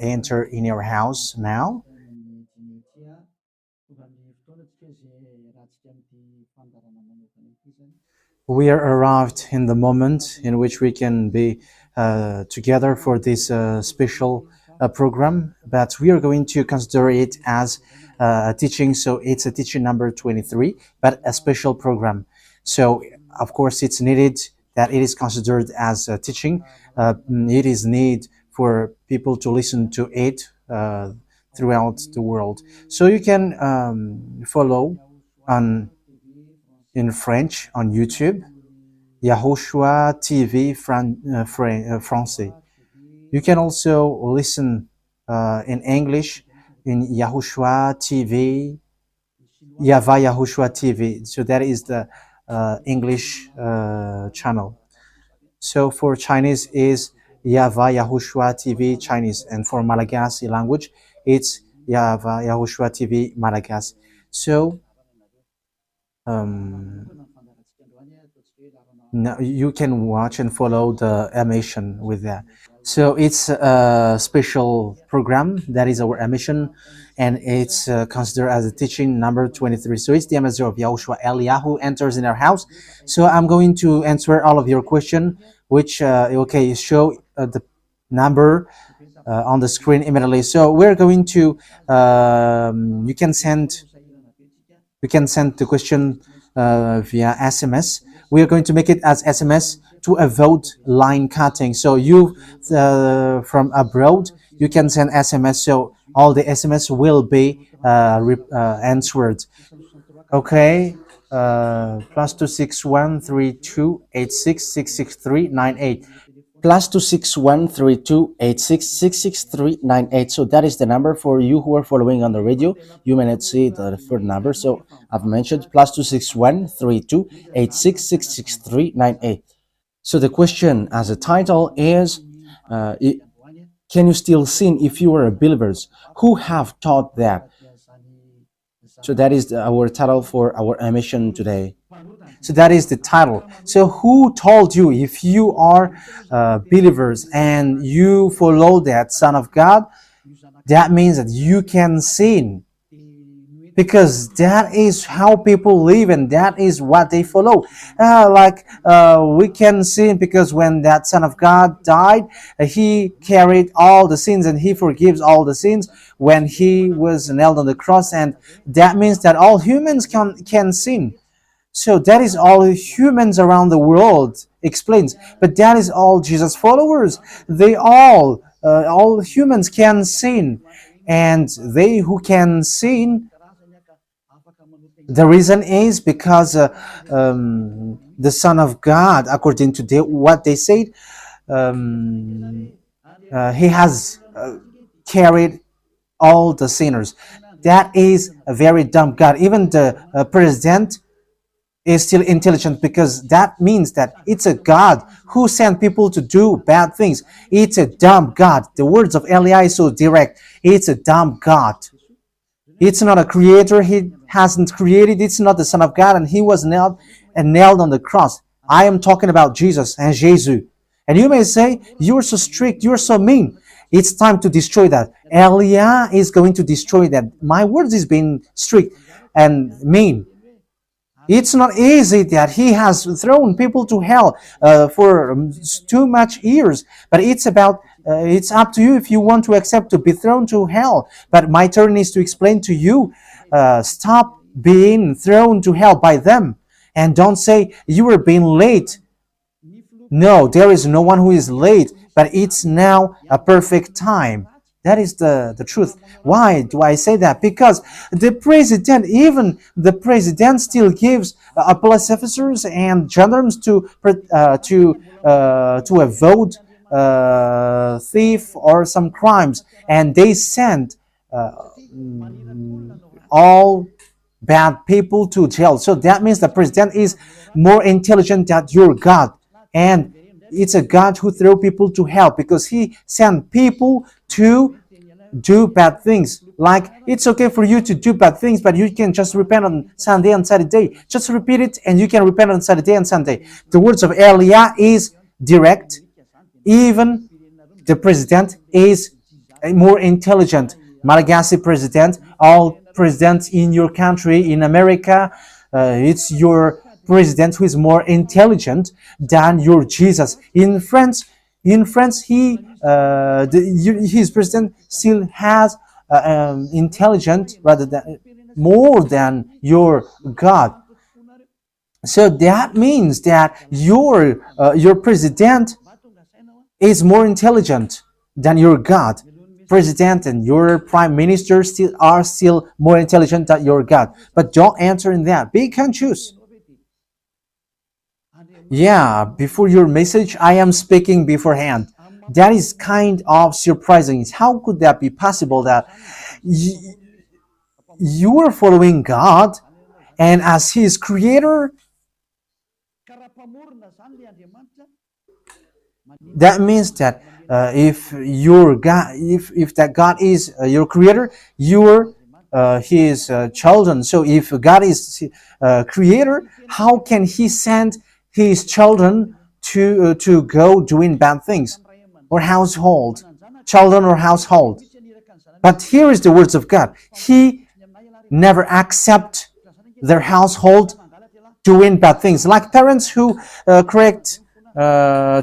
enter in your house now. We are arrived in the moment in which we can be together for this special program, but we are going to consider it as a teaching. So it's a teaching number 23, but a special program. So of course it's needed that it is considered as a teaching. It is need for people to listen to it throughout the world. So you can follow on in French on YouTube, YAHOSHUAH TV Français. You can also listen in English in YAHOSHUAH TV, YAHVAH YAHOSHUAH TV. So that is the English channel. So for Chinese is YAHVAH YAHOSHUAH TV Chinese, and for Malagasy language, it's YAHVAH YAHOSHUAH TV Malagasy. So now you can watch and follow the emission with that. So it's a special program that is our emission, and it's considered as a teaching number 23. So it's the ambassador of Yahushua Eliyahu enters in our house. So I'm going to answer all of your question, which okay, show the number on the screen immediately. So we're going to you can send the question via SMS. We are going to make it as SMS to avoid line cutting. So you from abroad, you can send SMS. So all the SMS will be answered. Okay. +2613286666398. +2613286666398. So that is the number for you who are following on the radio. You may not see the third number. So I've mentioned +2613286666398. So the question as a title is, can you still sin if you are believers? Who have taught that? So that is our title for our emission today. So that is the title. So who told you if you are believers and you follow that Son of God, that means that you can sin? Because that is how people live and that is what they follow. We can sin because when that Son of God died, he carried all the sins and he forgives all the sins when he was nailed on the cross, and that means that all humans can sin. So that is all humans around the world explains. But that is all Jesus followers. They all humans can sin. And they who can sin, the reason is because the Son of God, according to what they said, he has carried all the sinners. That is a very dumb God. Even the president is still intelligent, because that means that it's a God who sent people to do bad things. It's a dumb God. The words of Eli is so direct. It's a dumb God. It's not a creator. He hasn't created. It's not the Son of God, and he was nailed on the cross. I am talking about Jesus and Jesus. And you may say, you're so strict, you're so mean. It's time to destroy that. Elia is going to destroy that. My words is being strict and mean. It's not easy that he has thrown people to hell for too much years, but it's up to you if you want to accept to be thrown to hell. But my turn is to explain to you, stop being thrown to hell by them, and don't say you were being late. No, there is no one who is late, but it's now a perfect time. That is the truth. Why do I say that? Because even the president still gives police officers and gendarmes to avoid thief or some crimes, and they send all bad people to jail. So that means the president is more intelligent than your God, and it's a God who throw people to hell because he sent people to do bad things. Like, it's okay for you to do bad things, but you can just repent on Sunday and Saturday. Just repeat it and you can repent on Saturday and Sunday. The words of Elia is direct. Even The president is more intelligent. Malagasy president, all presidents in your country, in America, it's your president who is more intelligent than your Jesus. In France, his president still has intelligent rather than more than your God. So that means that your president is more intelligent than your God. President and your prime minister are still more intelligent than your God. But don't answer in that. Be conscious. Yeah, before your message, I am speaking beforehand. That is kind of surprising. How could that be possible that you are following God and as His creator, that means that if your God, if that God is your creator, you're His children. So if God is creator, how can He send His children to go doing bad things or household, children or household? But here is the words of God. He never accept their household doing bad things, like parents who correct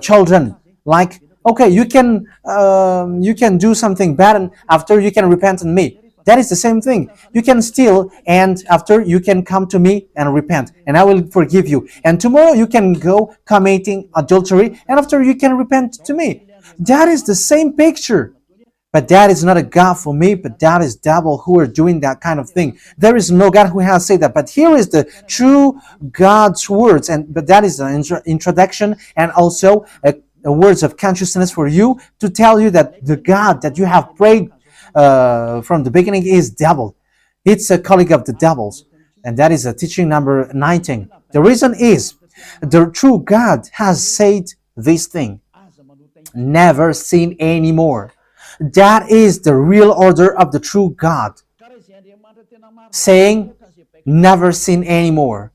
children. Like, okay, you can do something bad, and after you can repent in me. That is the same thing. You can steal, and after you can come to me and repent, and I will forgive you. And tomorrow you can go committing adultery, and after you can repent to me. That is the same picture. But that is not a God for me, but that is devil who are doing that kind of thing. There is no God who has said that. But here is the true God's words, but that is an introduction and also a words of consciousness for you to tell you that the God that you have prayed from the beginning is devil. It's a colleague of the devils. And that is a teaching number 19. The reason is the true God has said this thing. Never sin anymore. That is the real order of the true God, saying, never sin anymore.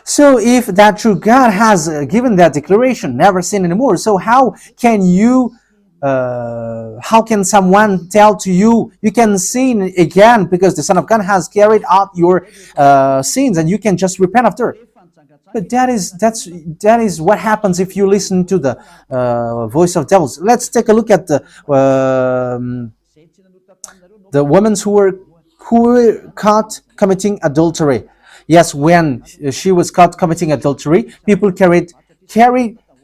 So if that true God has given that declaration, never sin anymore, so how can someone tell to you, you can sin again because the Son of God has carried out your sins and you can just repent after? But that is what happens if you listen to the voice of devils. Let's take a look at the women who were caught committing adultery. Yes, when she was caught committing adultery, people carried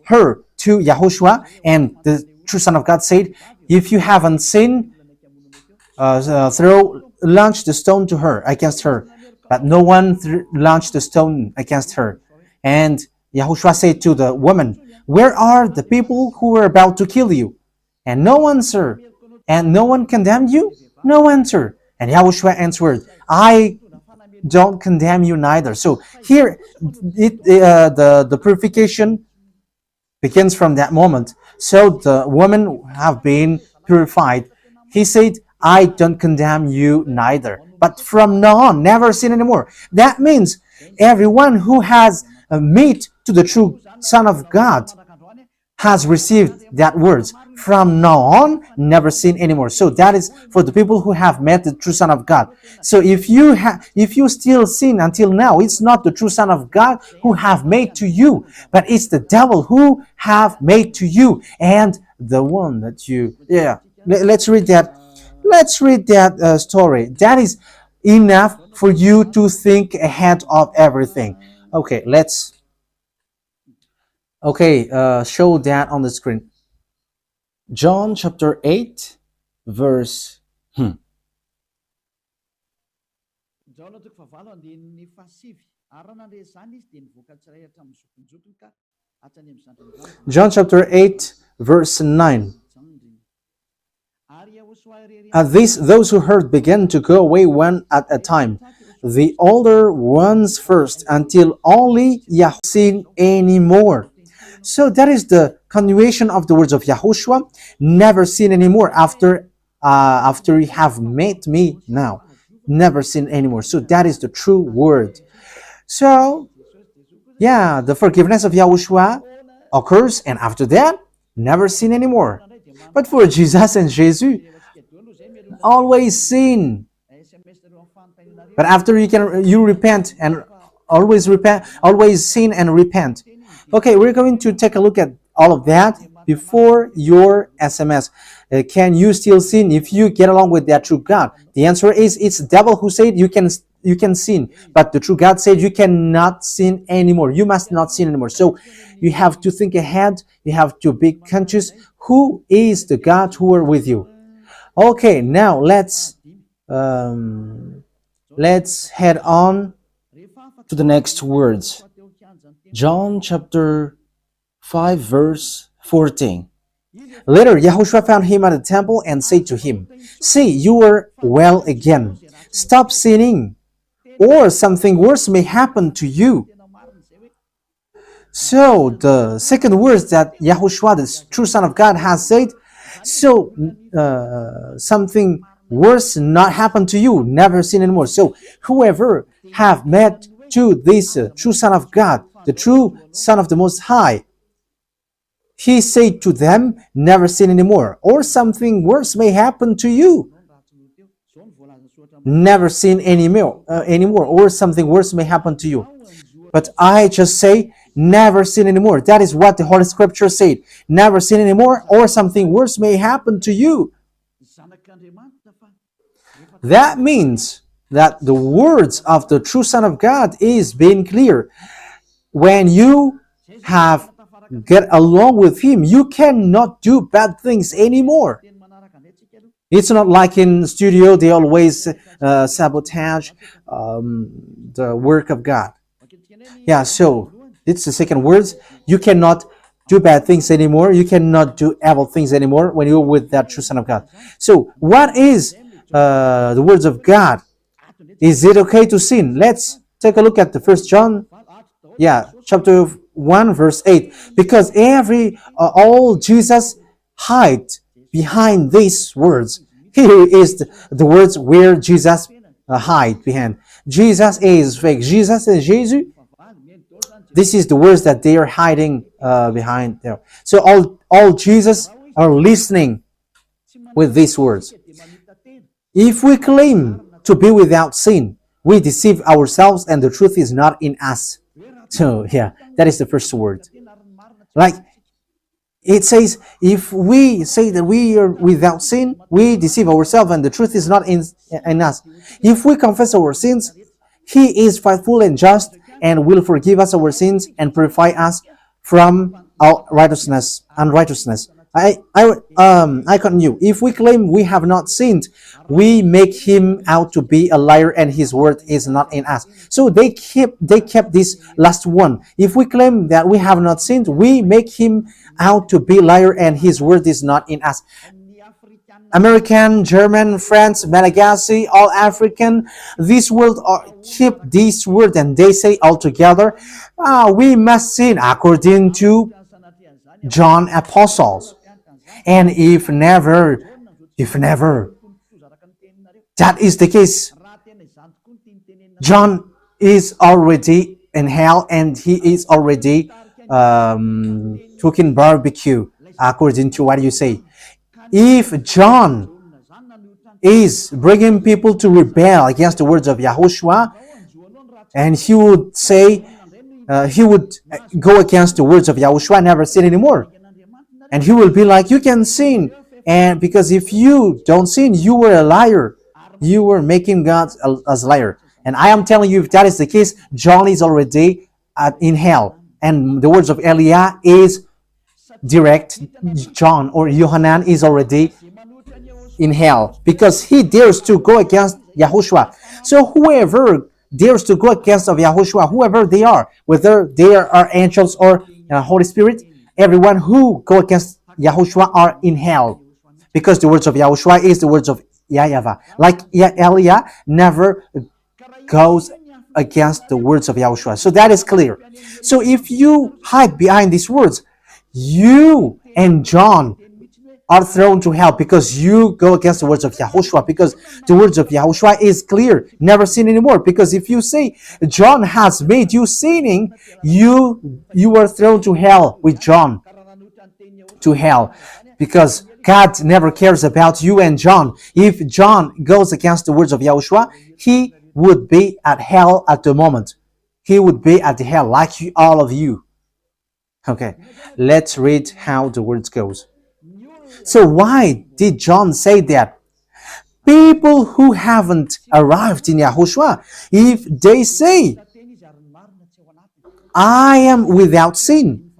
her to YAHOSHUAH, and the true Son of God said, "If you haven't sinned, launch the stone to her against her." But no one launched the stone against her. And YAHOSHUAH said to the woman, "Where are the people who were about to kill you?" And no answer. And no one condemned you? No answer. And YAHOSHUAH answered, "I don't condemn you neither." So here, the purification begins from that moment. So the women have been purified. He said, "I don't condemn you neither. But from now on, never sin anymore." That means everyone who has met to the true Son of God has received that words. From now on, never sin anymore. So that is for the people who have met the true Son of God. So if you still sin until now, it's not the true Son of God who have made to you, but it's the devil who have made to you, and the one that you. Yeah. Let's read that. Let's read that story. That is enough for you to think ahead of everything. Okay, show that on the screen. John chapter 8, verse. John chapter 8, verse 9. At this, those who heard began to go away one at a time, the older ones first, until only Yahweh sin anymore. So that is the continuation of the words of YAHOSHUAH. Never sin anymore after you have met me now. Never sin anymore. So that is the true word. So, yeah, the forgiveness of YAHOSHUAH occurs, and after that, never sin anymore. But for Jesus and Jesus, always sin. But after you repent and always sin and repent. Okay, we're going to take a look at all of that before your SMS. Can you still sin if you get along with that true God? The answer is it's the devil who said you can sin, but the true God said you cannot sin anymore. You must not sin anymore. So you have to think ahead. You have to be conscious. Who is the God who are with you? Okay, now let's head on to the next words. John chapter 5 verse 14. Later, Yahushua found him at the temple and said to him, "See, you are well again. Stop sinning, or something worse may happen to you." So, the second words that Yahushua, the true Son of God, has said, so something worse not happen to you, never sin anymore. So, whoever have met to this true Son of God, the true Son of the Most High, he said to them, never sin anymore, or something worse may happen to you. Never sin anymore, or something worse may happen to you. But I just say, never sin anymore. That is what the Holy Scripture said. Never sin anymore, or something worse may happen to you. That means that the words of the true Son of God is being clear. When you have get along with him, you cannot do bad things anymore. It's not like in studio they always sabotage the work of God. Yeah, so it's the second words. You cannot do bad things anymore. You cannot do evil things anymore when you're with that true Son of God. So what is the words of God? Is it okay to sin? Let's take a look at the 1 John, chapter 1 verse 8. Because all Jesus hide behind these words. Here is the words where Jesus hide behind. Jesus is fake. Jesus and Jesus. This is the words that they are hiding behind there. So all Jesus are listening with these words. If we claim to be without sin, we deceive ourselves and the truth is not in us. So that is the first word. Like it says, if we say that we are without sin, we deceive ourselves and the truth is not in us. If we confess our sins, he is faithful and just and will forgive us our sins and purify us from our unrighteousness. I continue. If we claim we have not sinned, we make him out to be a liar and his word is not in us. So they kept this last one. If we claim that we have not sinned, we make him out to be a liar and his word is not in us. American, German, French, Malagasy, all African, this world keep this word and they say all together, we must sin according to John Apostles. And if never, that is the case, John is already in hell and he is already cooking barbecue, according to what you say. If John is bringing people to rebel against the words of Yahushua, and he would say, he would go against the words of Yahushua, never sin anymore. And he will be like, you can sin. And because if you don't sin, you were a liar. You were making God as a liar. And I am telling you, if that is the case, John is already in hell. And the words of Eliah is direct. John or Yohanan is already in hell because he dares to go against Yahushua. So whoever dares to go against of Yahushua, whoever they are, whether they are angels or Holy Spirit, everyone who go against Yahushua are in hell because the words of Yahushua is the words of YAHVAH. Like Eliah never goes against the words of Yahushua. So that is clear. So if you hide behind these words, you and John are thrown to hell because you go against the words of YAHOSHUAH, because the words of YAHOSHUAH is clear, never sin anymore. Because if you say John has made you sinning, you are thrown to hell with John, to hell, because God never cares about you and John. If John goes against the words of YAHOSHUAH, he would be at hell at the moment. He would be at the hell like all of you. Okay, let's read how the words goes. So why did John say that? People who haven't arrived in Yahushua, if they say, I am without sin,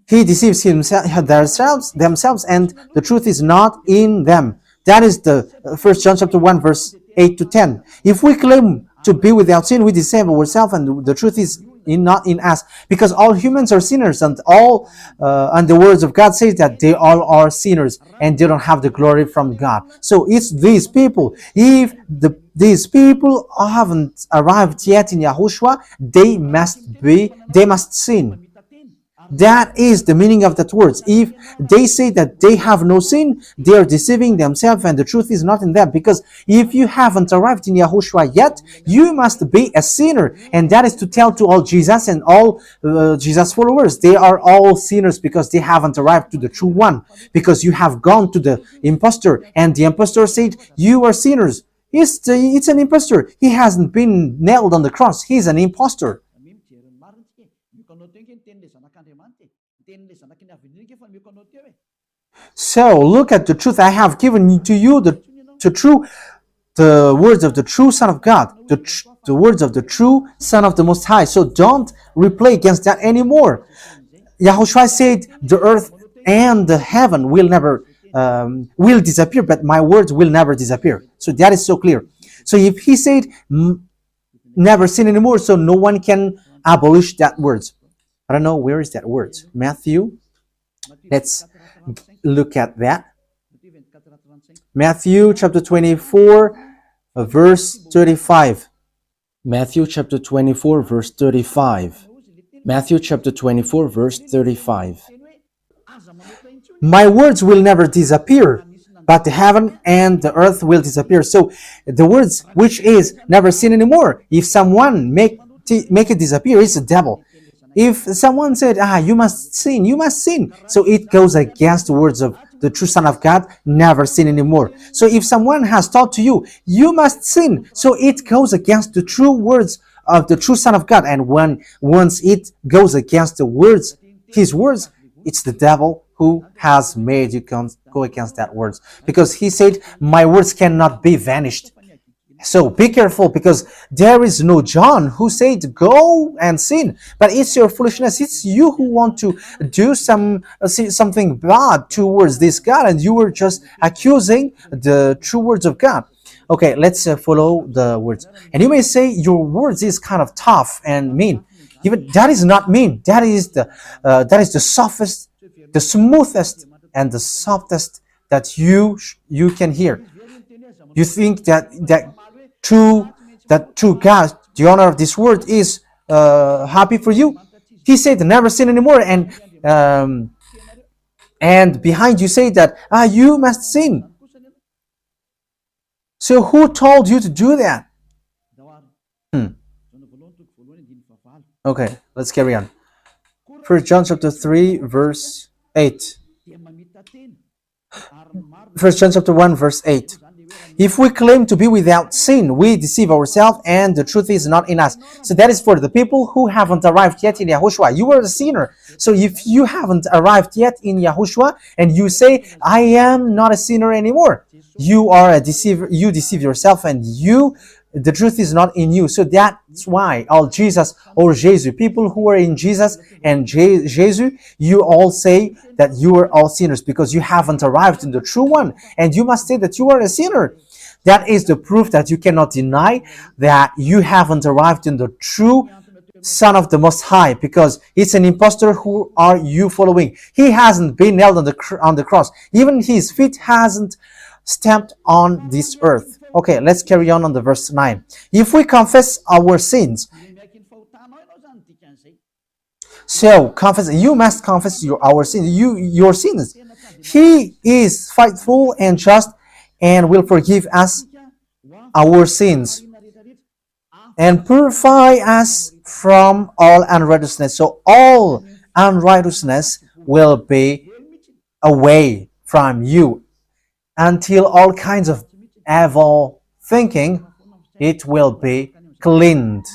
he deceives themselves, and the truth is not in them. That is the 1 John chapter 1, verse 8 to 10. If we claim to be without sin, we deceive ourselves, and the truth is not in us, because all humans are sinners, and and the words of God says that they all are sinners and they don't have the glory from God. So it's these people. If these people haven't arrived yet in Yahushua, they must sin. That is the meaning of that words. If they say that they have no sin, they are deceiving themselves, and the truth is not in them. Because if you haven't arrived in Yahushua yet, you must be a sinner. And that is to tell to all Jesus and all Jesus followers, they are all sinners because they haven't arrived to the true one. Because you have gone to the impostor, and the impostor said, you are sinners. It's an impostor. He hasn't been nailed on the cross. He's an impostor. So look at the truth. I have given to you the words of the true Son of God, the words of the true Son of the Most High. So don't replay against that anymore. Yahushua said the earth and the heaven will never will disappear, but my words will never disappear. So that is so clear. So if he said never sin anymore, so no one can abolish that words. I don't know, where is that word? Matthew. Let's look at that. Matthew chapter 24, verse 35. Matthew chapter 24, verse 35. Matthew chapter 24, verse 35. My words will never disappear, but the heaven and the earth will disappear. So the words which is never sin anymore, if someone make it disappear, it's the devil. If someone said, you must sin. So it goes against the words of the true Son of God, never sin anymore. So if someone has taught to you, you must sin. So it goes against the true words of the true Son of God. And once it goes against the words, his words, it's the devil who has made you go against that words. Because he said, my words cannot be vanished. So be careful, because there is no John who said go and sin, but it's your foolishness. It's you who want to do something bad towards this God, and you were just accusing the true words of God. Okay, let's follow the words. And you may say your words is kind of tough and mean. Even that is not mean. That is the softest, the smoothest, and the softest that you can hear. You think that true God, the owner of this word, is happy for you. He said never sin anymore, and behind you say that you must sin. So who told you to do that? Okay, let's carry on. 1 John chapter 3, verse 8. 1 John chapter 1, verse 8. If we claim to be without sin, we deceive ourselves, and the truth is not in us. So that is for the people who haven't arrived yet in Yahushua. You are a sinner. So if you haven't arrived yet in Yahushua, and you say, I am not a sinner anymore, you are a deceiver. You deceive yourself, and the truth is not in you. So that's why all Jesus or Jesus, people who are in Jesus and Jesus, you all say that you are all sinners because you haven't arrived in the true one. And you must say that you are a sinner. That is the proof that you cannot deny that you haven't arrived in the true Son of the Most High, because it's an impostor. Who are you following? He hasn't been nailed on the cross. Even his feet hasn't stamped on this earth. Okay, let's carry on the verse 9. If we confess our sins, so you must confess our sins. Your sins. He is faithful and just and will forgive us our sins and purify us from all unrighteousness. So all unrighteousness will be away from you until all kinds of evil thinking, it will be cleaned.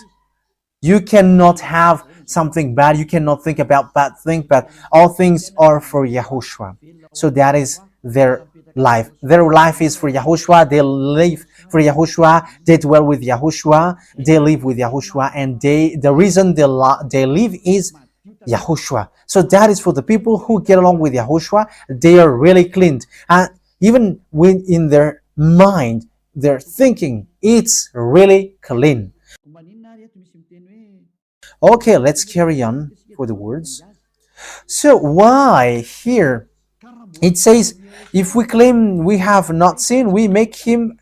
You cannot have something bad. You cannot think about bad things, but all things are for Yahushua. So that is their life. Their life is for Yahushua. They live for Yahushua. They dwell with Yahushua. They live with Yahushua, and the reason they live is Yahushua. So that is for the people who get along with Yahushua. They are really cleaned, and even when in their mind, their thinking, it's really clean. Okay, let's carry on for the words. So why here it says, if we claim we have not sinned, we make him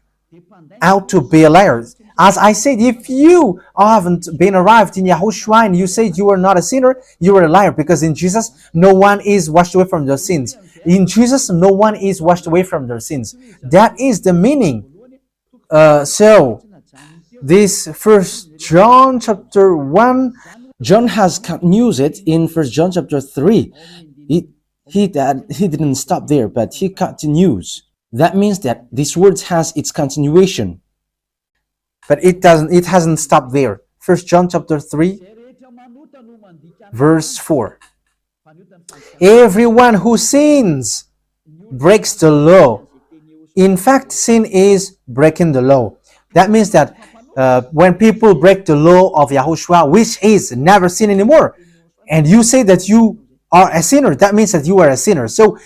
out to be a liar. As I said, if you haven't been arrived in Yahushua and you say you are not a sinner, you are a liar, because in Jesus, no one is washed away from their sins. In Jesus, no one is washed away from their sins. That is the meaning. So, this First John chapter 1, John has continued it in First John chapter 3. He didn't stop there, but he continues. That means that this word has its continuation. But it hasn't stopped there. First John chapter 3, verse 4. Everyone who sins breaks the law. In fact, sin is breaking the law. That means that when people break the law of Yahushua, which is never sin anymore, and you say that you are a sinner, that means that you are a sinner. So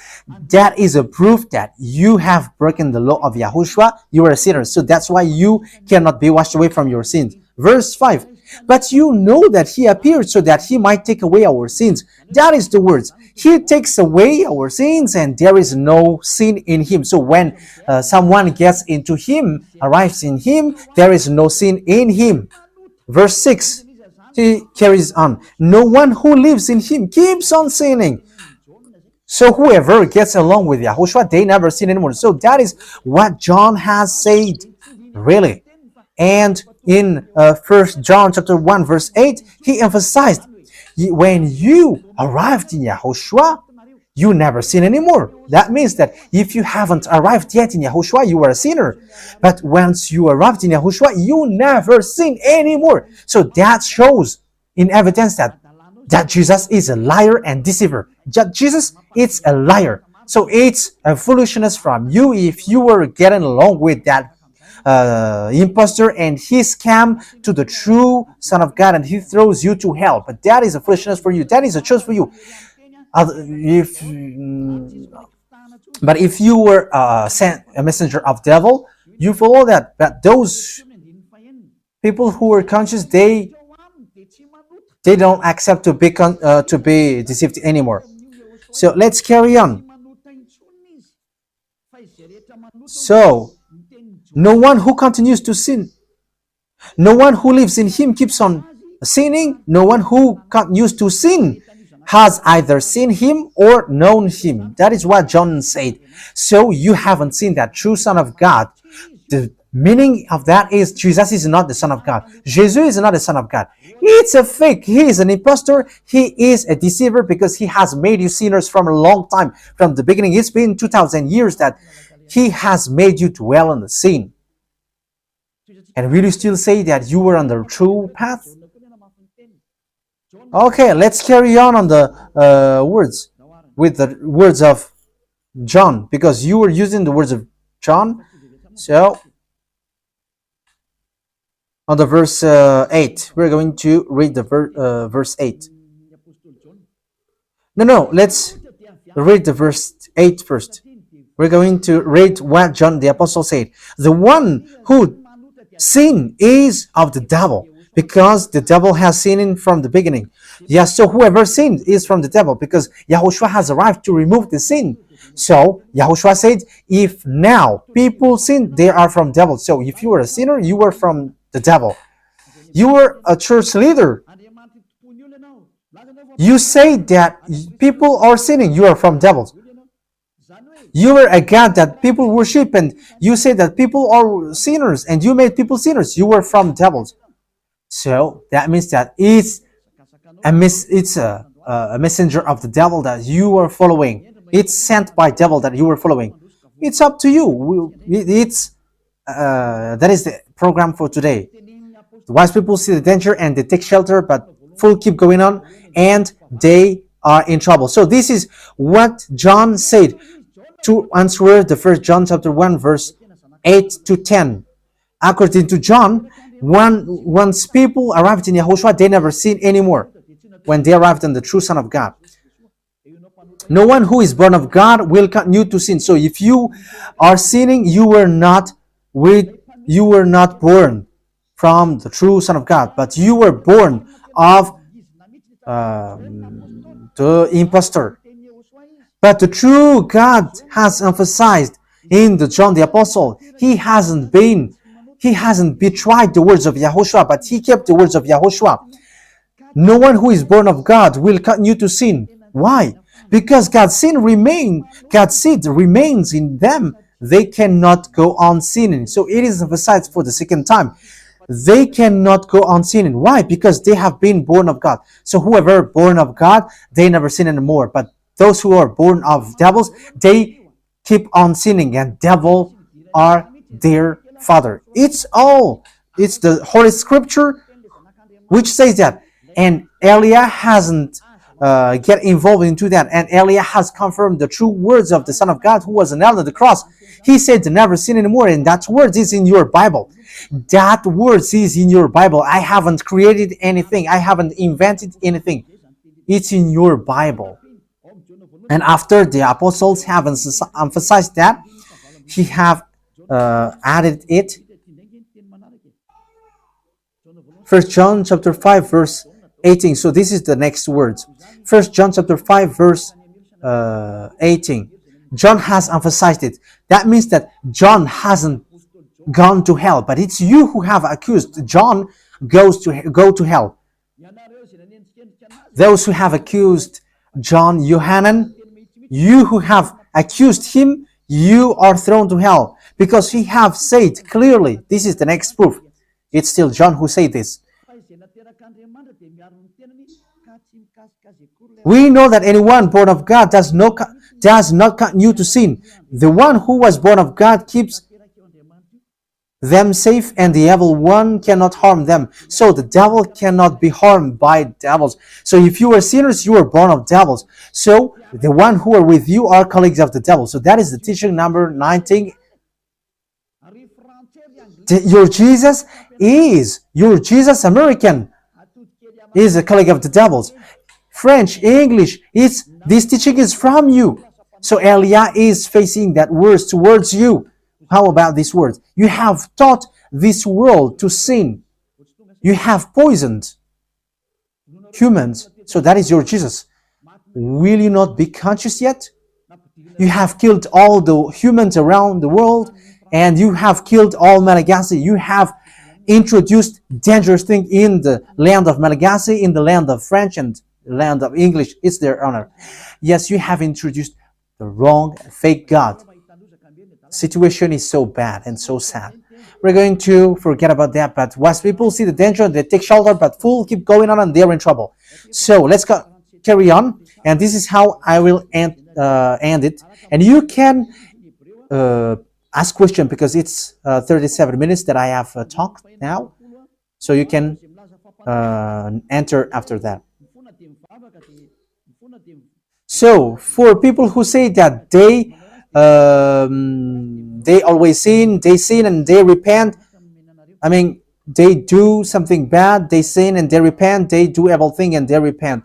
that is a proof that you have broken the law of Yahushua. You are a sinner. So that's why you cannot be washed away from your sins. Verse 5. But you know that he appeared so that he might take away our sins. That is the words. He takes away our sins, and there is no sin in him. So when someone gets into him, arrives in him, there is no sin in him. Verse 6. He carries on. No one who lives in him keeps on sinning. So whoever gets along with Yahushua, they never sin anymore. So that is what John has said, really. And in 1 John chapter 1 verse 8, he emphasized, when you arrived in Yahushua, you never sin anymore. That means that if you haven't arrived yet in Yahushua, you are a sinner. But once you arrived in Yahushua, you never sin anymore. So that shows in evidence that Jesus is a liar and deceiver. Jesus is a liar. So it's a foolishness from you if you were getting along with that impostor and he scam to the true Son of God and he throws you to hell. But that is a foolishness for you. That is a choice for you. But if you were sent a messenger of devil, you follow that. But those people who are conscious, they don't accept to be deceived anymore. So let's carry on. So no one who continues to sin, no one who lives in him keeps on sinning. No one who continues to sin has either seen him or known him. That is what John said. So you haven't seen that true Son of God. The meaning of that is Jesus is not the Son of God. Jesus is not the Son of God. It's a fake. He is an impostor. He is a deceiver because he has made you sinners from a long time. From the beginning, it's been 2,000 years that he has made you dwell on the sin. And will you still say that you were on the true path? Okay, let's carry on the words with the words of John, because you were using the words of John. So on the verse 8, we're going to read the verse 8. No, let's read the verse 8 first. We're going to read what John the Apostle said. The one who sinned is of the devil, because the devil has sinned from the beginning. Yes, so whoever sinned is from the devil, because Yahushua has arrived to remove the sin. So Yahushua said, if now people sin, they are from devil. So if you were a sinner, you were from the devil. You were a church leader. You say that people are sinning, you are from devils. You were a God that people worship, and you say that people are sinners, and you made people sinners. You were from devils. So that means that it's a messenger of the devil that you are following. It's sent by devil that you are following. It's up to you. It's that is the program for today. The wise people see the danger and they take shelter, but fool keep going on, and they are in trouble. So this is what John said to answer the first John chapter 1 verse 8 to 10. According to John, once people arrived in Yahushua, they never sin anymore when they arrived in the true Son of God. No one who is born of God will continue to sin. So if you are sinning, you were not born from the true Son of God, but you were born of the impostor. But the true God has emphasized in the John the Apostle, he hasn't betrayed the words of Yahushua, but he kept the words of Yahushua. No one who is born of God will continue to sin. Why? Because God's seed remains in them. They cannot go on sinning. So it is emphasized for the second time. They cannot go on sinning. Why? Because they have been born of God. So whoever born of God, they never sin anymore. But those who are born of devils, they keep on sinning, and devil are their father. It's the Holy Scripture which says that. And Elia hasn't get involved into that. And Elia has confirmed the true words of the Son of God who was nailed on the cross. He said to never sin anymore, and that word is in your Bible. That word is in your Bible. I haven't created anything. I haven't invented anything. It's in your Bible. And after the apostles have emphasized that, he have added it. 1 John chapter 5 verse 18. So this is the next words. 1 John chapter 5 verse 18. John has emphasized it. That means that John hasn't gone to hell, but it's you who have accused John go to hell. Those who have accused John Yohanan, you who have accused him, you are thrown to hell, because he have said clearly. This is the next proof. It's still John who said this. We know that anyone born of God does not continue to sin. The one who was born of God keeps them safe, and the evil one cannot harm them. So the devil cannot be harmed by devils. So if you are sinners, you are born of devils. So the one who are with you are colleagues of the devil. So that is the teaching number 19. Your Jesus American is a colleague of the devils. French, English, this teaching is from you. So Elia is facing that words towards you. How about these words? You have taught this world to sin. You have poisoned humans. So that is your Jesus. Will you not be conscious yet? You have killed all the humans around the world, and you have killed all Malagasy. You have introduced dangerous things in the land of Malagasy, in the land of French, and the land of English. It's their honor. Yes, you have introduced the wrong, fake God. Situation is so bad and so sad. We're going to forget about that, but wise people see the danger, they take shelter, but fools keep going on and they're in trouble. So let's carry on, and this is how I will end it. And you can ask question, because it's 37 minutes that I have talked now, so you can enter after that. So for people who say that they always sin, and they repent. I mean, they do something bad, they sin and they repent. They do everything and they repent.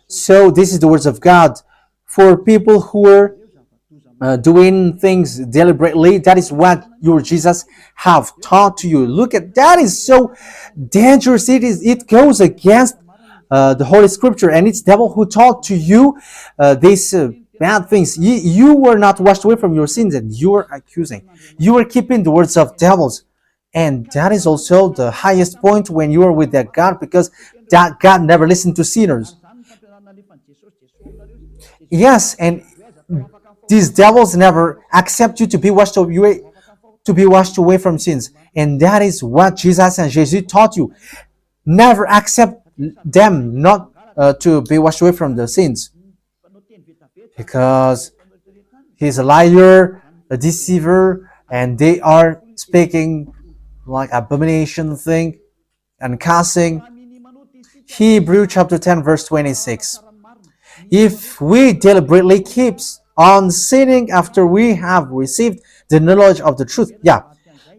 So this is the words of God. For people who are doing things deliberately, that is what your Jesus have taught to you. Look at that, is so dangerous. It goes against the Holy Scripture, and it's devil who taught to you these bad things. You were not washed away from your sins, and you are accusing. You are keeping the words of devils. And that is also the highest point when you are with that God, because that God never listened to sinners. Yes, and These devils never accept you to be washed away from sins. And that is what Jesus and Jesus taught you. Never accept them not to be washed away from the sins. Because he's a liar, a deceiver, and they are speaking like abomination thing and cussing. Hebrew chapter 10 verse 26. If we deliberately keeps on sinning after we have received the knowledge of the truth, yeah,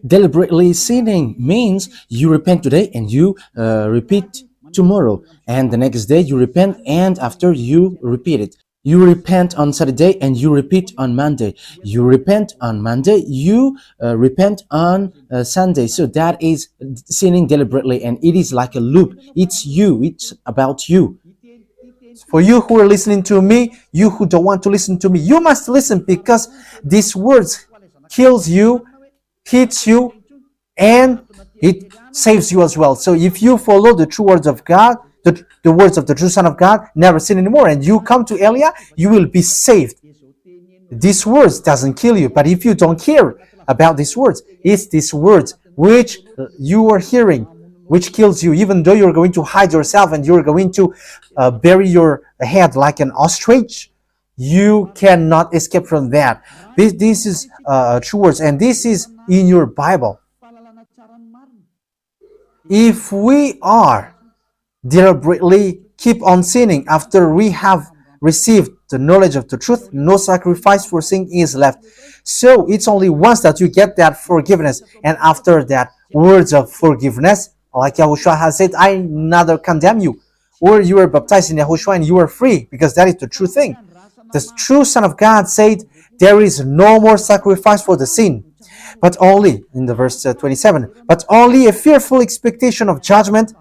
Deliberately sinning means you repent today and you repeat tomorrow, and the next day you repent, and after you repeat it. You repent on Saturday and you repeat on Monday. You repent on Monday, you repent on Sunday. So that is sinning deliberately, and it is like a loop. It's you, it's about you. for you who are listening to me, you who don't want to listen to me, you must listen, because these words kills you, hits you, and it saves you as well. So if you follow the true words of God, the words of the true Son of God, never sin anymore, and you come to Elia, you will be saved. These words doesn't kill you, but if you don't care about these words, it's these words which you are hearing which kills you, even though you're going to hide yourself and you're going to bury your head like an ostrich. You cannot escape from that. This is true words, and this is in your Bible. If we are deliberately keep on sinning after we have received the knowledge of the truth, no sacrifice for sin is left. So it's only once that you get that forgiveness, and after that, words of forgiveness, like Yahushua has said, I neither condemn you. Or you are baptized in Yahushua and you are free, because that is the true thing. The true Son of God said, there is no more sacrifice for the sin, but only, in the verse 27, but only a fearful expectation of judgment.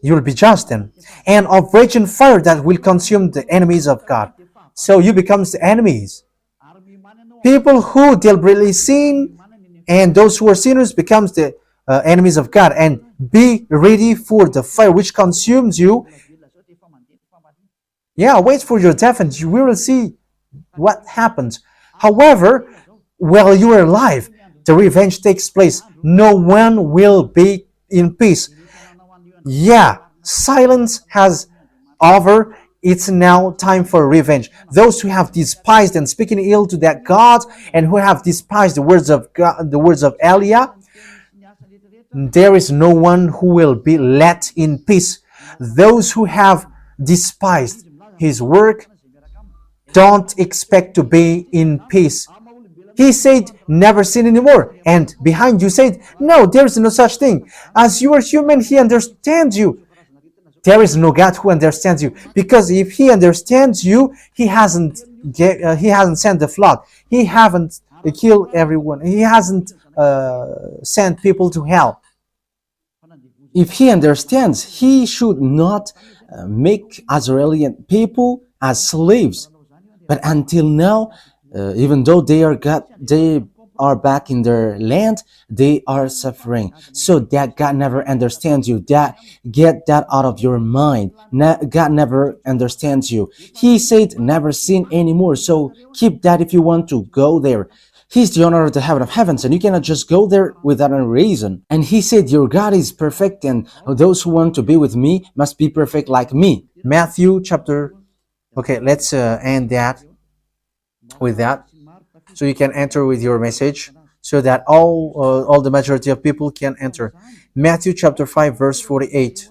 You will be judged then, and of raging fire that will consume the enemies of God. So you become the enemies. People who deliberately sin and those who are sinners becomes the enemies of God, and be ready for the fire which consumes you. Yeah, wait for your death and you will see what happens. However, while you are alive, the revenge takes place. No one will be in peace. Yeah, silence has over. It's now time for revenge. Those who have despised and speaking ill to that God, and who have despised the words of God, the words of Elia, there is no one who will be let in peace. Those who have despised his work don't expect to be in peace. He said, never sin anymore. And behind you said, no, there is no such thing. As you are human, he understands you. There is no God who understands you. Because if he understands you, he hasn't sent the flood. He hasn't killed everyone. He hasn't sent people to hell. If he understands, he should not make Israeli people as slaves. But until now, even though they are back in their land, they are suffering. So that God never understands you. That get that out of your mind. God never understands you. He said never sin anymore. So keep that if you want to go there. He's the owner of the heaven of heavens, and you cannot just go there without a reason. And he said, your God is perfect, and those who want to be with me must be perfect like me. Matthew chapter... Okay, let's end that with that. So you can enter with your message, so that all the majority of people can enter. Matthew chapter 5 verse 48.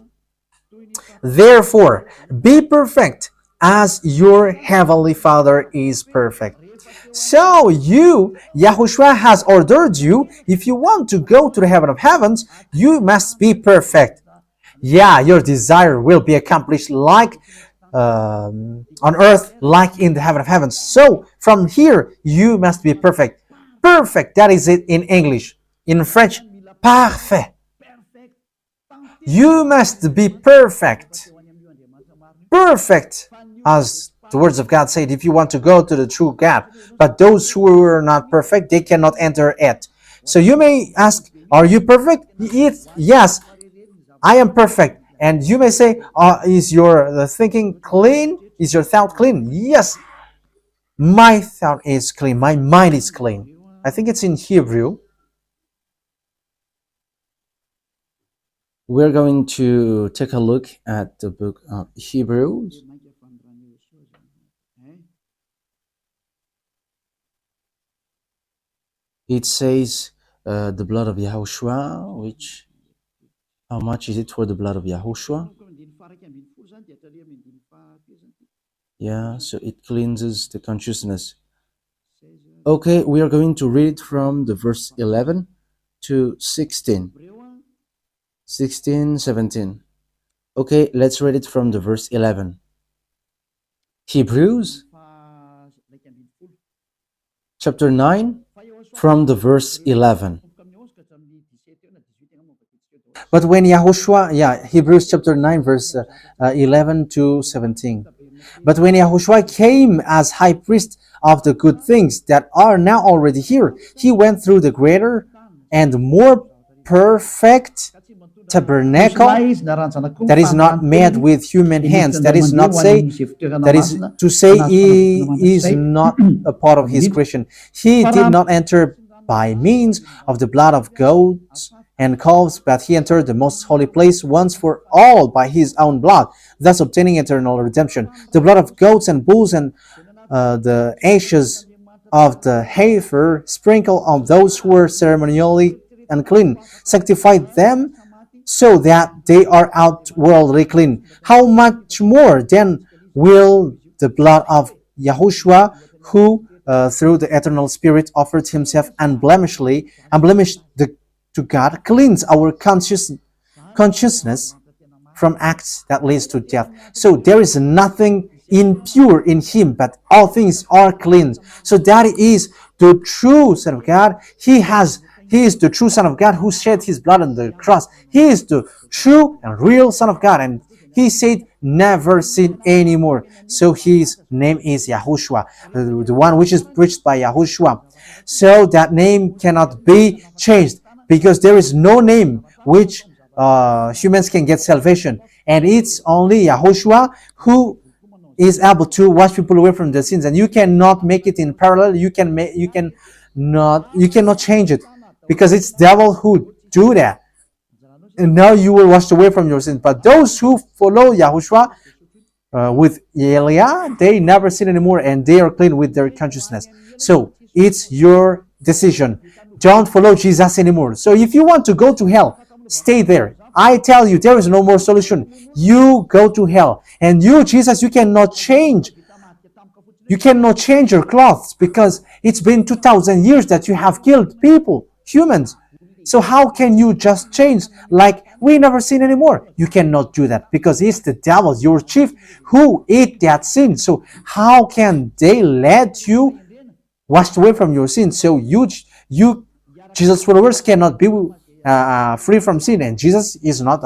Therefore, be perfect as your heavenly Father is perfect. So Yahushua has ordered you, if you want to go to the heaven of heavens, you must be perfect. Yeah, your desire will be accomplished like on earth, like in the heaven of heavens. So from here, you must be perfect. Perfect, that is it in English. In French, parfait. You must be perfect. Perfect, as the words of God said, if you want to go to the true God. But those who are not perfect, they cannot enter it. So you may ask, are you perfect? Yes, I am perfect. And you may say, is your thinking clean? Is your thought clean? Yes, My thought is clean. My mind is clean. I think it's in Hebrew. We're going to take a look at the book of Hebrews. It says the blood of Yahushua, which, how much is it for the blood of Yahushua? Yeah, so it cleanses the consciousness. Okay, we are going to read from the verse 11 to 16. 16, 17. Okay, let's read it from the verse 11. Hebrews chapter 9 from the verse 11. But when Yahushua, Hebrews chapter 9, verse 11 to 17. But when Yahushua came as high priest of the good things that are now already here, he went through the greater and more perfect tabernacle that is not made with human hands. That is to say he is not a part of his creation. He did not enter by means of the blood of goats and calves, but he entered the most holy place once for all by his own blood, thus obtaining eternal redemption. The blood of goats and bulls and the ashes of the heifer sprinkled on those who were ceremonially unclean, sanctified them so that they are outwardly clean. How much more then will the blood of Yahushua, who through the eternal Spirit offered himself unblemished to God, cleanse our consciousness from acts that leads to death. So there is nothing impure in him, but all things are cleansed. So that is the true Son of God. He is the true Son of God who shed his blood on the cross. He is the true and real Son of God. And he said, never sin anymore. So his name is Yahushua, the one which is preached by Yahushua. So that name cannot be changed, because there is no name which humans can get salvation. And it's only Yahushua who is able to wash people away from their sins. And you cannot make it in parallel. You cannot change it, because it's devil who do that. And now you will wash away from your sins. But those who follow Yahushua with Elia, they never sin anymore, and they are clean with their consciousness. So it's your decision. Don't follow Jesus anymore. So if you want to go to hell, stay there. I tell you, there is no more solution. You go to hell. And you, Jesus, you cannot change. You cannot change your clothes, because it's been 2,000 years that you have killed people, humans. So how can you just change like we never sin anymore? You cannot do that, because it's the devil, your chief, who ate that sin. So how can they let you wash away from your sin? So you Jesus followers cannot be free from sin, and Jesus is not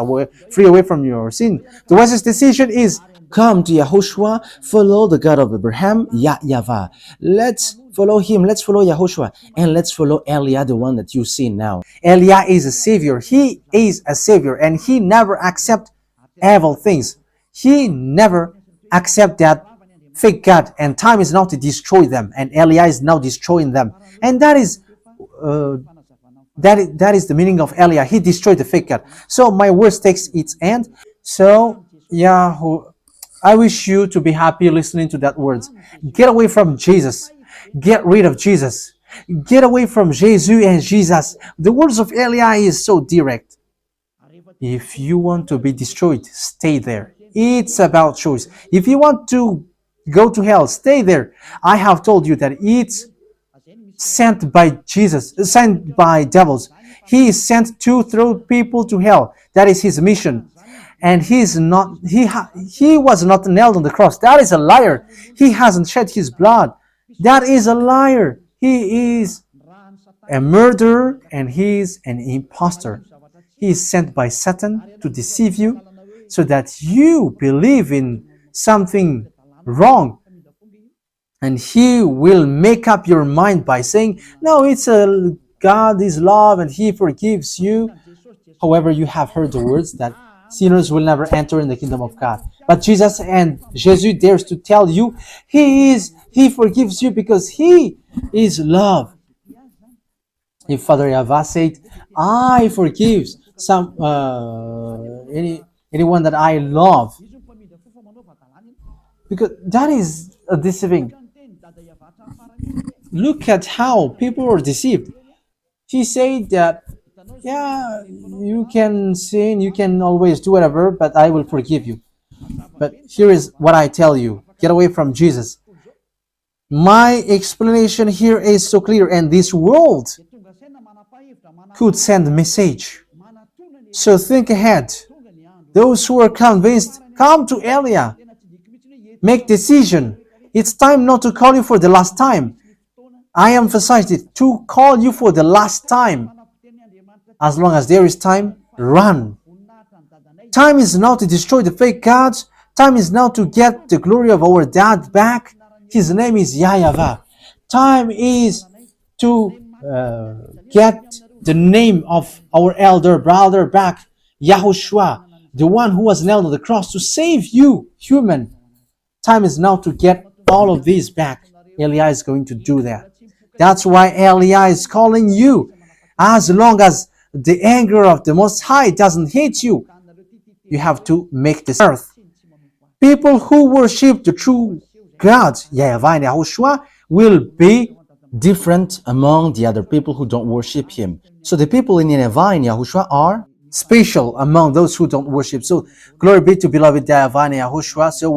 free away from your sin. The wisest decision is come to Yahushua, follow the God of Abraham, YAHVAH. Let's follow him, let's follow Yahushua, and let's follow Elia, the one that you see now. Elia is a savior. He is a savior, and he never accept evil things. He never accept that fake God, and time is now to destroy them, and Elia is now destroying them. And that is the meaning of Elia. He destroyed the fake God. So my words takes its end. So I wish you to be happy listening to that words. Get away from Jesus. Get rid of Jesus. Get away from Jesus and Jesus. The words of Elia is so direct. If you want to be destroyed, stay there. It's about choice. If you want to go to hell, stay there. I have told you that it's sent by Jesus, sent by devils. He is sent to throw people to hell. That is his mission. And he was not nailed on the cross. That is a liar. He hasn't shed his blood. That is a liar. He is a murderer, and he is an impostor. He is sent by Satan to deceive you, so that you believe in something wrong. And he will make up your mind by saying, no, God is love and he forgives you. However, you have heard the words that sinners will never enter in the kingdom of God. But Jesus and Jesus dares to tell you, He forgives you because He is love. If Father YAHVAH said, I forgive anyone that I love, because that is a deceiving. Look at how people are deceived. He said that, yeah, you can sin, you can always do whatever, but I will forgive you. But here is what I tell you. Get away from Jesus. My explanation here is so clear, and this world could send a message. So think ahead. Those who are convinced, come to Elia. Make decision. It's time not to call you for the last time. I emphasize it, to call you for the last time. As long as there is time, run. Time is now to destroy the fake gods. Time is now to get the glory of our dad back. His name is YAHVAH. Time is to get the name of our elder brother back, YAHOSHUAH, the one who was nailed on the cross to save you, human. Time is now to get all of these back. Elia is going to do that. That's why Elia is calling you. As long as the anger of the Most High doesn't hit you, you have to make this earth. People who worship the true God, YAHVAH and YAHOSHUAH, will be different among the other people who don't worship Him. So the people in YAHVAH and YAHOSHUAH are special among those who don't worship. So glory be to beloved YAHVAH and YAHOSHUAH. So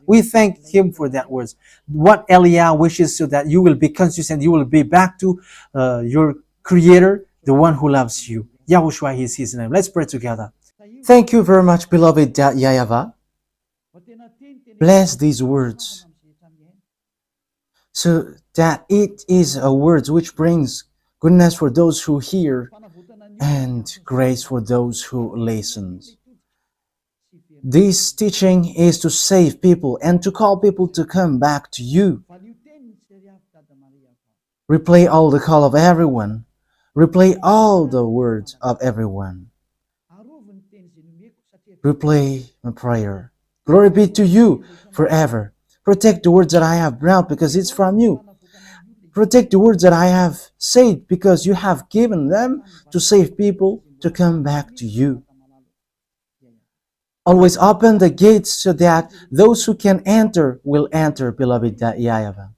we thank Him for that words. What Elia wishes, so that you will be consistent, you will be back to your Creator, the one who loves you. YAHOSHUAH is His name. Let's pray together. Thank you very much, beloved YAHVAH. Bless these words, so that it is a word which brings goodness for those who hear and grace for those who listen. This teaching is to save people and to call people to come back to you. Replay all the call of everyone. Replay all the words of everyone. Replay my prayer. Glory be to you forever. Protect the words that I have brought, because it's from you. Protect the words that I have said, because you have given them to save people to come back to you. Always open the gates so that those who can enter will enter, beloved YAHVAH.